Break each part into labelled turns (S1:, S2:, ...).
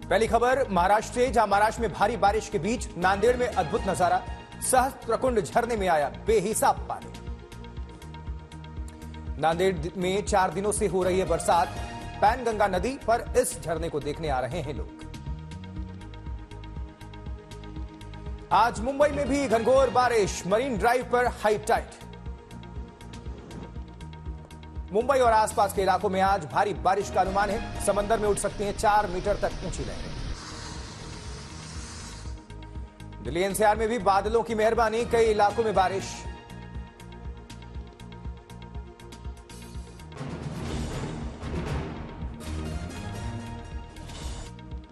S1: पहली खबर महाराष्ट्र से, जहां महाराष्ट्र में भारी बारिश के बीच नांदेड़ में अद्भुत नजारा। सहस्त्रकुंड झरने में आया बेहिसाब पानी। नांदेड़ में 4 दिनों से हो रही है बरसात। पैनगंगा नदी पर इस झरने को देखने आ रहे हैं लोग। आज मुंबई में भी घनघोर बारिश, मरीन ड्राइव पर हाई टाइड। मुंबई और आसपास के इलाकों में आज भारी बारिश का अनुमान है। समंदर में उठ सकती हैं 4 मीटर तक ऊंची लहरें। दिल्ली एनसीआर में भी बादलों की मेहरबानी, कई इलाकों में बारिश।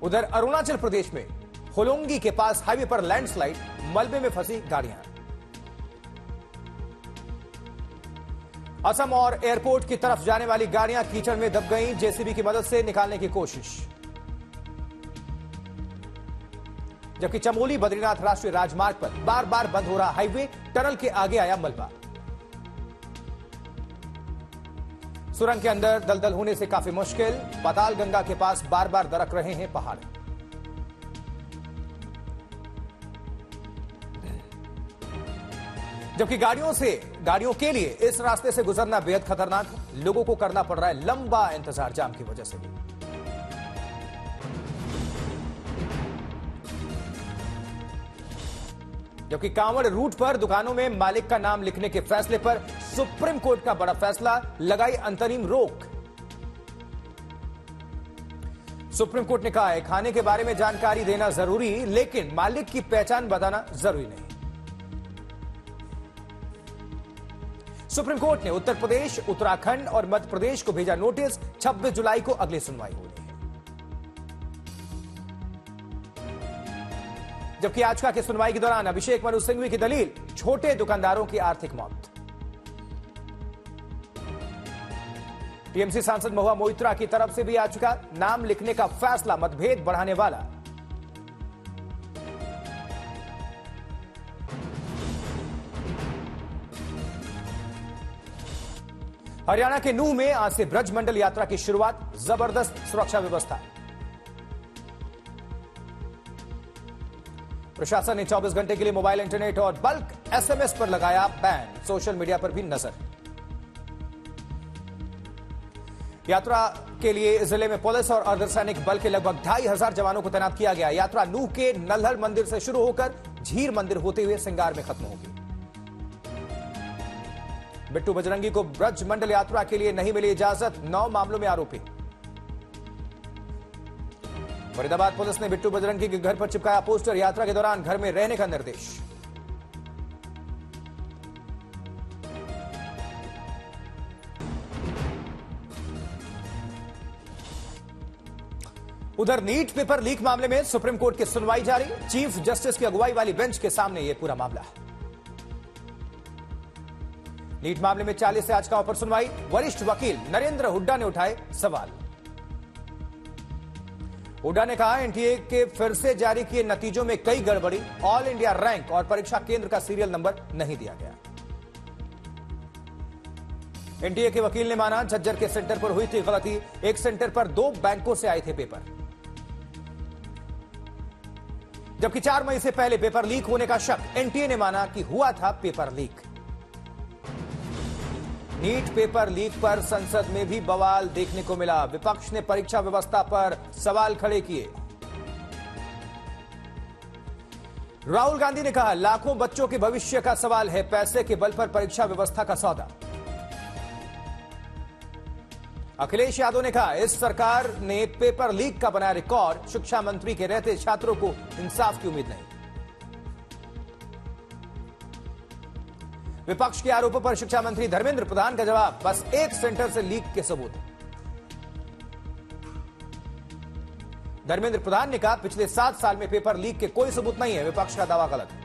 S1: उधर अरुणाचल प्रदेश में होलोंगी के पास हाईवे पर लैंडस्लाइड, मलबे में फंसी गाड़ियां। असम और एयरपोर्ट की तरफ जाने वाली गाड़ियां कीचड़ में दब गईं, जेसीबी की मदद से निकालने की कोशिश। जबकि चमोली बद्रीनाथ राष्ट्रीय राजमार्ग पर बार बार बंद हो रहा हाईवे, टनल के आगे आया मलबा। सुरंग के अंदर दलदल होने से काफी मुश्किल। पाताल गंगा के पास बार बार दरक रहे हैं पहाड़। जबकि गाड़ियों के लिए इस रास्ते से गुजरना बेहद खतरनाक है। लोगों को करना पड़ रहा है लंबा इंतजार जाम की वजह से भी। जबकि कांवड़ रूट पर दुकानों में मालिक का नाम लिखने के फैसले पर सुप्रीम कोर्ट का बड़ा फैसला, लगाई अंतरिम रोक। सुप्रीम कोर्ट ने कहा है खाने के बारे में जानकारी देना जरूरी, लेकिन मालिक की पहचान बताना जरूरी नहीं। सुप्रीम कोर्ट ने उत्तर प्रदेश, उत्तराखंड और मध्य प्रदेश को भेजा नोटिस। 26 जुलाई को अगली सुनवाई होनी है। जबकि याचिका की सुनवाई के दौरान अभिषेक मनु सिंघवी की दलील, छोटे दुकानदारों की आर्थिक मौत। टीएमसी सांसद महुआ मोइत्रा की तरफ से भी याचिका, नाम लिखने का फैसला मतभेद बढ़ाने वाला। हरियाणा के नूह में आज से ब्रज मंडल यात्रा की शुरुआत, जबरदस्त सुरक्षा व्यवस्था। प्रशासन ने 24 घंटे के लिए मोबाइल, इंटरनेट और बल्क एसएमएस पर लगाया बैन। सोशल मीडिया पर भी नजर। यात्रा के लिए जिले में पुलिस और अर्धसैनिक बल के लगभग 2500 जवानों को तैनात किया गया। यात्रा नूह के नल्हर मंदिर से शुरू होकर झीर मंदिर होते हुए सिंगार में खत्म होगी। बिट्टू बजरंगी को ब्रज मंडल यात्रा के लिए नहीं मिली इजाजत, 9 मामलों में आरोपी। फरीदाबाद पुलिस ने बिट्टू बजरंगी के घर पर चिपकाया पोस्टर, यात्रा के दौरान घर में रहने का निर्देश। उधर नीट पेपर लीक मामले में सुप्रीम कोर्ट की सुनवाई जारी। चीफ जस्टिस की अगुवाई वाली बेंच के सामने यह पूरा मामला है। नीट मामले में 40 याचिकाओं पर सुनवाई। वरिष्ठ वकील नरेंद्र हुड्डा ने उठाए सवाल। हुड्डा ने कहा एनटीए के फिर से जारी किए नतीजों में कई गड़बड़ी, ऑल इंडिया रैंक और परीक्षा केंद्र का सीरियल नंबर नहीं दिया गया। एनटीए के वकील ने माना झज्जर के सेंटर पर हुई थी गलती। एक सेंटर पर 2 बैंकों से आए थे पेपर। जबकि 4 मई से पहले पेपर लीक होने का शक, एनटीए ने माना कि हुआ था paper leak. NEET paper leak पर संसद में भी बवाल देखने को मिला। विपक्ष ने परीक्षा व्यवस्था पर सवाल खड़े किए। राहुल गांधी ने कहा लाखों बच्चों के भविष्य का सवाल है, पैसे के बल पर परीक्षा व्यवस्था का सौदा। अखिलेश यादव ने कहा इस सरकार ने पेपर लीक का बनाया रिकॉर्ड, शिक्षा मंत्री के रहते छात्रों को इंसाफ की उम्मीद नहीं। विपक्ष के आरोपों पर शिक्षा मंत्री धर्मेंद्र प्रधान का जवाब, बस एक सेंटर से लीक के सबूत। धर्मेंद्र प्रधान ने कहा पिछले 7 साल में पेपर लीक के कोई सबूत नहीं है। विपक्ष का दावा गलत है।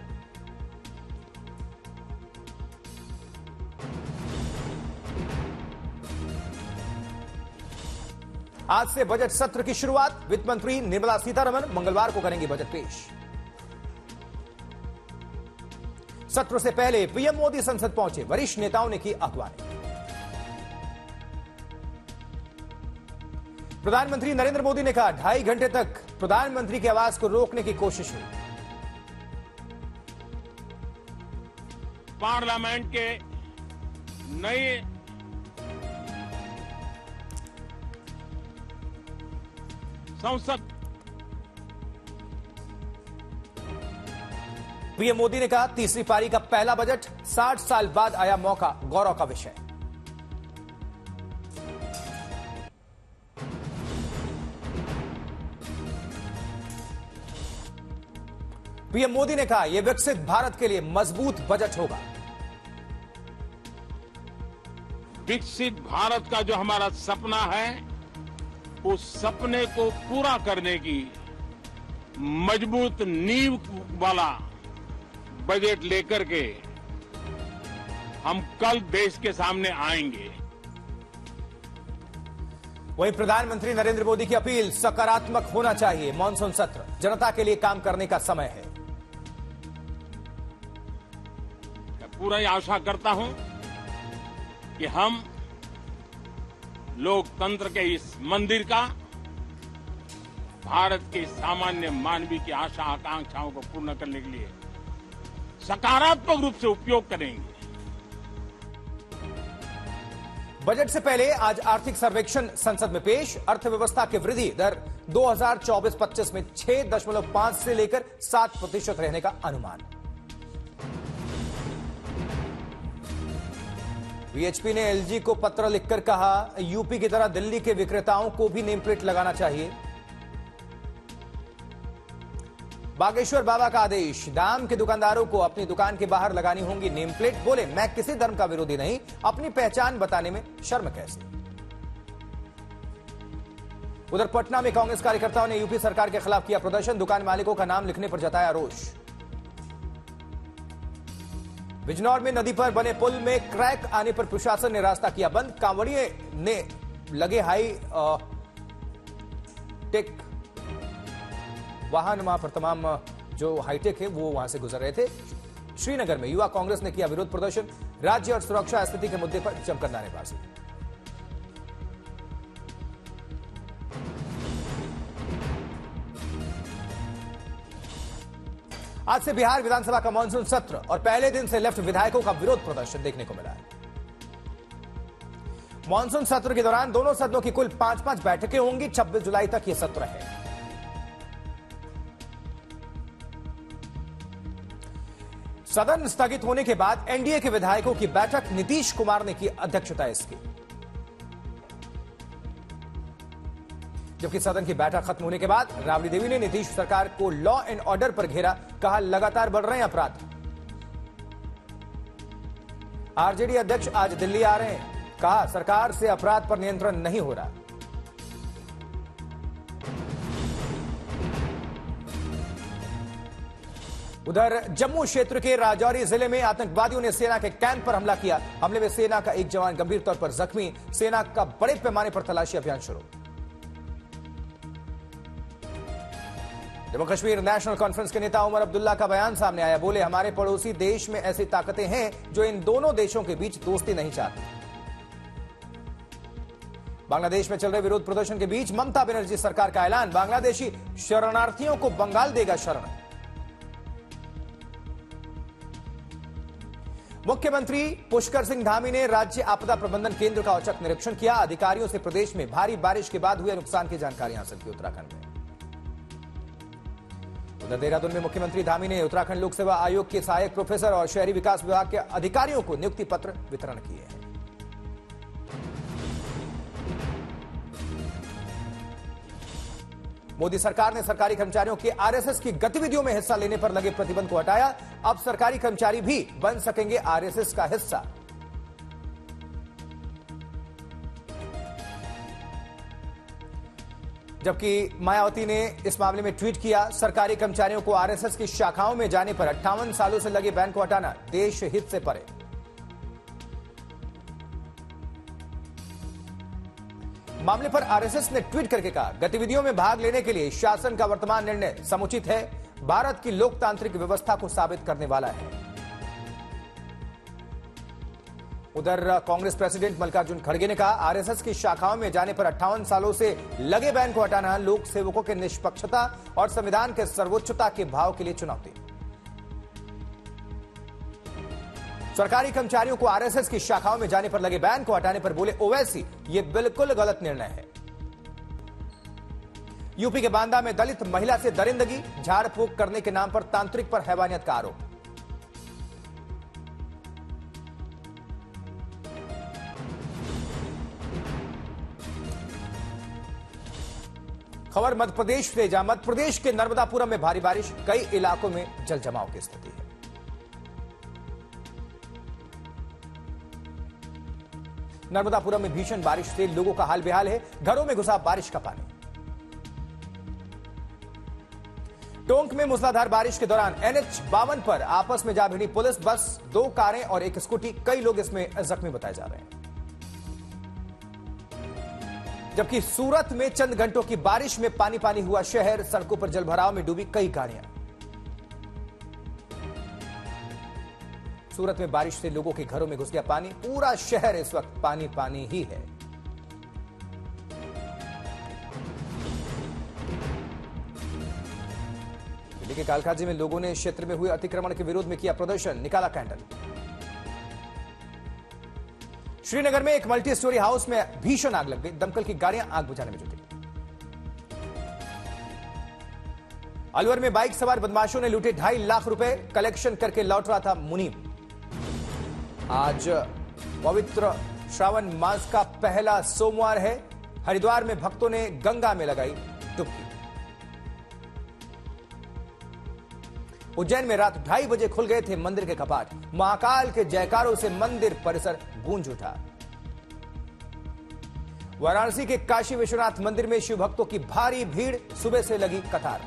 S1: आज से बजट सत्र की शुरुआत। वित्त मंत्री निर्मला सीतारमण मंगलवार को करेंगी बजट पेश। सत्र से पहले पीएम मोदी संसद पहुंचे, वरिष्ठ नेताओं ने की अगवानी। प्रधानमंत्री नरेंद्र मोदी ने कहा 2.5 घंटे तक प्रधानमंत्री की आवाज को रोकने की कोशिश हुई।
S2: पार्लियामेंट के नए संसद
S1: पीएम मोदी ने कहा तीसरी पारी का पहला बजट 60 साल बाद आया मौका, गौरव का विषय। पीएम मोदी ने कहा यह विकसित भारत के लिए मजबूत बजट होगा।
S2: विकसित भारत का जो हमारा सपना है, उस सपने को पूरा करने की मजबूत नींव वाला बजट लेकर के हम कल देश के सामने आएंगे।
S1: वहीं प्रधानमंत्री नरेंद्र मोदी की अपील, सकारात्मक होना चाहिए। मॉनसून सत्र जनता के लिए काम करने का समय है।
S2: मैं पूरा ही आशा करता हूं कि हम लोकतंत्र के इस मंदिर का भारत के सामान्य मानवीय की आशा आकांक्षाओं को पूर्ण करने के लिए सकारात्मक रूप से उपयोग करेंगे।
S1: बजट से पहले आज आर्थिक सर्वेक्षण संसद में पेश। अर्थव्यवस्था की वृद्धि दर 2024-25 में 6.5 से लेकर 7% रहने का अनुमान। वीएचपी ने एलजी को पत्र लिखकर कहा यूपी की तरह दिल्ली के विक्रेताओं को भी नेम प्लेट लगाना चाहिए। बागेश्वर बाबा का आदेश, दाम के दुकानदारों को अपनी दुकान के बाहर लगानी होंगी नेम प्लेट। बोले मैं किसी धर्म का विरोधी नहीं, अपनी पहचान बताने में शर्म कैसे। उधर पटना में कांग्रेस कार्यकर्ताओं ने यूपी सरकार के खिलाफ किया प्रदर्शन। दुकान मालिकों का नाम लिखने पर जताया रोष। बिजनौर में नदी पर बने पुल में क्रैक आने पर प्रशासन ने रास्ता किया बंद। कांवड़िए ने लगे हाई टेक वाहन वहां पर तमाम जो हाईटेक है वो वहां से गुजर रहे थे। श्रीनगर में युवा कांग्रेस ने किया विरोध प्रदर्शन। राज्य और सुरक्षा स्थिति के मुद्दे पर जमकर नारेबाजी। आज से बिहार विधानसभा का मानसून सत्र और पहले दिन से लेफ्ट विधायकों का विरोध प्रदर्शन देखने को मिला है। मानसून सत्र के दौरान दोनों सदनों की कुल 5-5 बैठकें होंगी। 26 जुलाई तक यह सत्र है। सदन स्थगित होने के बाद एनडीए के विधायकों की बैठक, नीतीश कुमार ने की अध्यक्षता इसकी। जबकि सदन की बैठक खत्म होने के बाद राबड़ी देवी ने नीतीश सरकार को लॉ एंड ऑर्डर पर घेरा। कहा लगातार बढ़ रहे हैं अपराध। आरजेडी अध्यक्ष आज दिल्ली आ रहे हैं। कहा सरकार से अपराध पर नियंत्रण नहीं हो रहा। उधर जम्मू क्षेत्र के राजौरी जिले में आतंकवादियों ने सेना के कैंप पर हमला किया। हमले में सेना का एक जवान गंभीर तौर पर जख्मी। सेना का बड़े पैमाने पर तलाशी अभियान शुरू। जम्मू कश्मीर नेशनल कॉन्फ्रेंस के नेता उमर अब्दुल्ला का बयान सामने आया। बोले हमारे पड़ोसी देश में ऐसी ताकतें हैं जो इन दोनों देशों के बीच दोस्ती नहीं चाहती। बांग्लादेश में चल रहे विरोध प्रदर्शन के बीच ममता बनर्जी सरकार का ऐलान। बांग्लादेशी शरणार्थियों को बंगाल देगा शरण। मुख्यमंत्री पुष्कर सिंह धामी ने राज्य आपदा प्रबंधन केंद्र का औचक निरीक्षण किया। अधिकारियों से प्रदेश में भारी बारिश के बाद हुए नुकसान की जानकारी हासिल की। उत्तराखंड में उधर देहरादून में मुख्यमंत्री धामी ने उत्तराखंड लोक सेवा आयोग के सहायक प्रोफेसर और शहरी विकास विभाग के अधिकारियों को नियुक्ति पत्र वितरण किए हैं। मोदी सरकार ने सरकारी कर्मचारियों के आरएसएस की गतिविधियों में हिस्सा लेने पर लगे प्रतिबंध को हटाया। अब सरकारी कर्मचारी भी बन सकेंगे आरएसएस का हिस्सा। जबकि मायावती ने इस मामले में ट्वीट किया, सरकारी कर्मचारियों को आरएसएस की शाखाओं में जाने पर 58 सालों से लगे बैन को हटाना देश हित से परे। मामले पर आरएसएस ने ट्वीट करके कहा, गतिविधियों में भाग लेने के लिए शासन का वर्तमान निर्णय समुचित है, भारत की लोकतांत्रिक व्यवस्था को साबित करने वाला है। उधर कांग्रेस प्रेसिडेंट मल्लिकार्जुन खड़गे ने कहा, आरएसएस की शाखाओं में जाने पर 58 सालों से लगे बैन को हटाना लोक सेवकों के निष्पक्षता और संविधान के सर्वोच्चता के भाव के लिए चुनौती। सरकारी कर्मचारियों को आरएसएस की शाखाओं में जाने पर लगे बैन को हटाने पर बोले ओवैसी, यह बिल्कुल गलत निर्णय है। यूपी के बांदा में दलित महिला से दरिंदगी, झाड़ फूंक करने के नाम पर तांत्रिक पर हैवानियत का आरोप। खबर मध्य प्रदेश से, जहां मध्य प्रदेश के नर्मदापुरम में भारी बारिश, कई इलाकों में जल जमाव की स्थिति है। नर्मदापुरम में भीषण बारिश से लोगों का हाल बेहाल है, घरों में घुसा बारिश का पानी। टोंक में मूसलाधार बारिश के दौरान NH-52 पर आपस में जा भिड़ी पुलिस बस, 2 कारें और 1 स्कूटी, कई लोग इसमें जख्मी बताए जा रहे हैं। जबकि सूरत में चंद घंटों की बारिश में पानी पानी हुआ शहर, सड़कों पर जलभराव में डूबी कई गाड़ियां। सूरत में बारिश से लोगों के घरों में घुस गया पानी, पूरा शहर इस वक्त पानी पानी ही है। दिल्ली के कालकाजी में लोगों ने क्षेत्र में हुए अतिक्रमण के विरोध में किया प्रदर्शन, निकाला कैंडल। श्रीनगर में एक मल्टी स्टोरी हाउस में भीषण आग लग गई, दमकल की गाड़ियां आग बुझाने में जुटी। अलवर में बाइक सवार बदमाशों ने लूटे 2.5 लाख रुपए, कलेक्शन करके लौट रहा था मुनीम। आज पवित्र श्रावण मास का पहला सोमवार है, हरिद्वार में भक्तों ने गंगा में लगाई डुबकी। उज्जैन में रात 2:30 बजे खुल गए थे मंदिर के कपाट, महाकाल के जयकारों से मंदिर परिसर गूंज उठा। वाराणसी के काशी विश्वनाथ मंदिर में शिव भक्तों की भारी भीड़, सुबह से लगी कतार।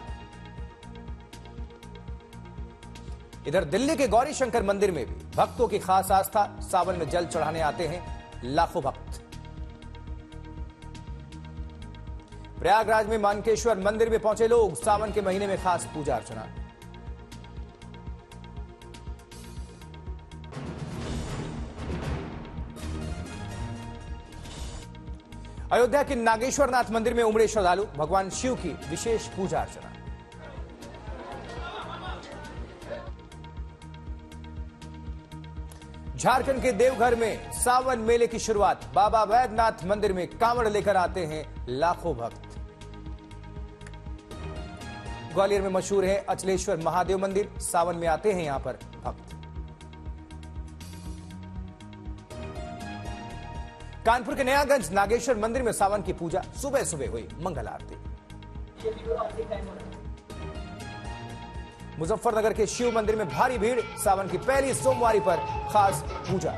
S1: इधर दिल्ली के गौरी शंकर मंदिर में भी भक्तों की खास आस्था, सावन में जल चढ़ाने आते हैं लाखों भक्त। प्रयागराज में मानकेश्वर मंदिर में पहुंचे लोग, सावन के महीने में खास पूजा अर्चना। अयोध्या के नागेश्वरनाथ मंदिर में उमड़े श्रद्धालु, भगवान शिव की विशेष पूजा अर्चना। झारखंड के देवघर में सावन मेले की शुरुआत, बाबा वैद्यनाथ मंदिर में कांवड़ लेकर आते हैं लाखों भक्त। ग्वालियर में मशहूर है अचलेश्वर महादेव मंदिर, सावन में आते हैं यहां पर भक्त। कानपुर के नयागंज नागेश्वर मंदिर में सावन की पूजा, सुबह सुबह हुई मंगल आरती। मुजफ्फरनगर के शिव मंदिर में भारी भीड़, सावन की पहली सोमवारी पर खास पूजा।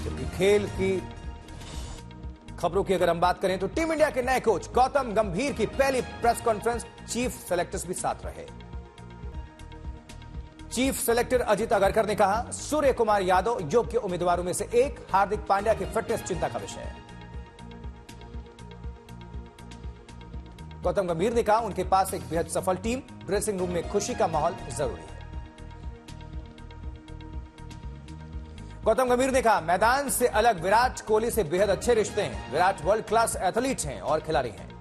S1: जबकि खेल की खबरों की अगर हम बात करें तो टीम इंडिया के नए कोच गौतम गंभीर की पहली प्रेस कॉन्फ्रेंस, चीफ सेलेक्टर्स भी साथ रहे। चीफ सेलेक्टर अजित अगरकर ने कहा, सूर्य कुमार यादव योग्य उम्मीदवारों में से एक, हार्दिक पांड्या की फिटनेस चिंता का विषय है। गौतम गंभीर ने कहा, उनके पास एक बेहद सफल टीम, ड्रेसिंग रूम में खुशी का माहौल जरूरी है। गौतम गंभीर ने कहा, मैदान से अलग विराट कोहली से बेहद अच्छे रिश्ते हैं। विराट वर्ल्ड क्लास एथलीट हैं और खिलाड़ी हैं।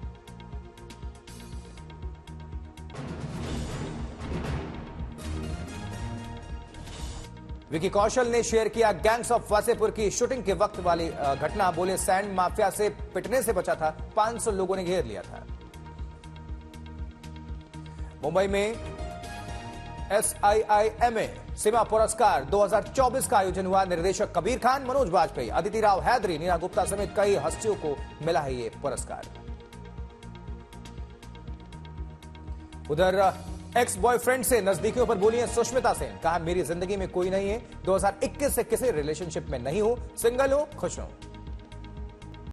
S1: विकी कौशल ने शेयर किया गैंग्स ऑफ वासेपुर की शूटिंग के वक्त वाली घटना, बोले सैंड माफिया से पिटने से बचा था, 500 लोगों ने घेर लिया था। मुंबई में SIIMA सिमा पुरस्कार 2024 का आयोजन हुआ। निर्देशक कबीर खान, मनोज वाजपेयी, अदिति राव हैदरी, नीना गुप्ता समेत कई हस्तियों को मिला है ये पुरस्कार। उधर एक्स बॉयफ्रेंड से नजदीकियों पर बोली है सुष्मिता सेन, कहा मेरी जिंदगी में कोई नहीं है, 2021 से किसी रिलेशनशिप में नहीं हूं, सिंगल हूं, खुश हूं।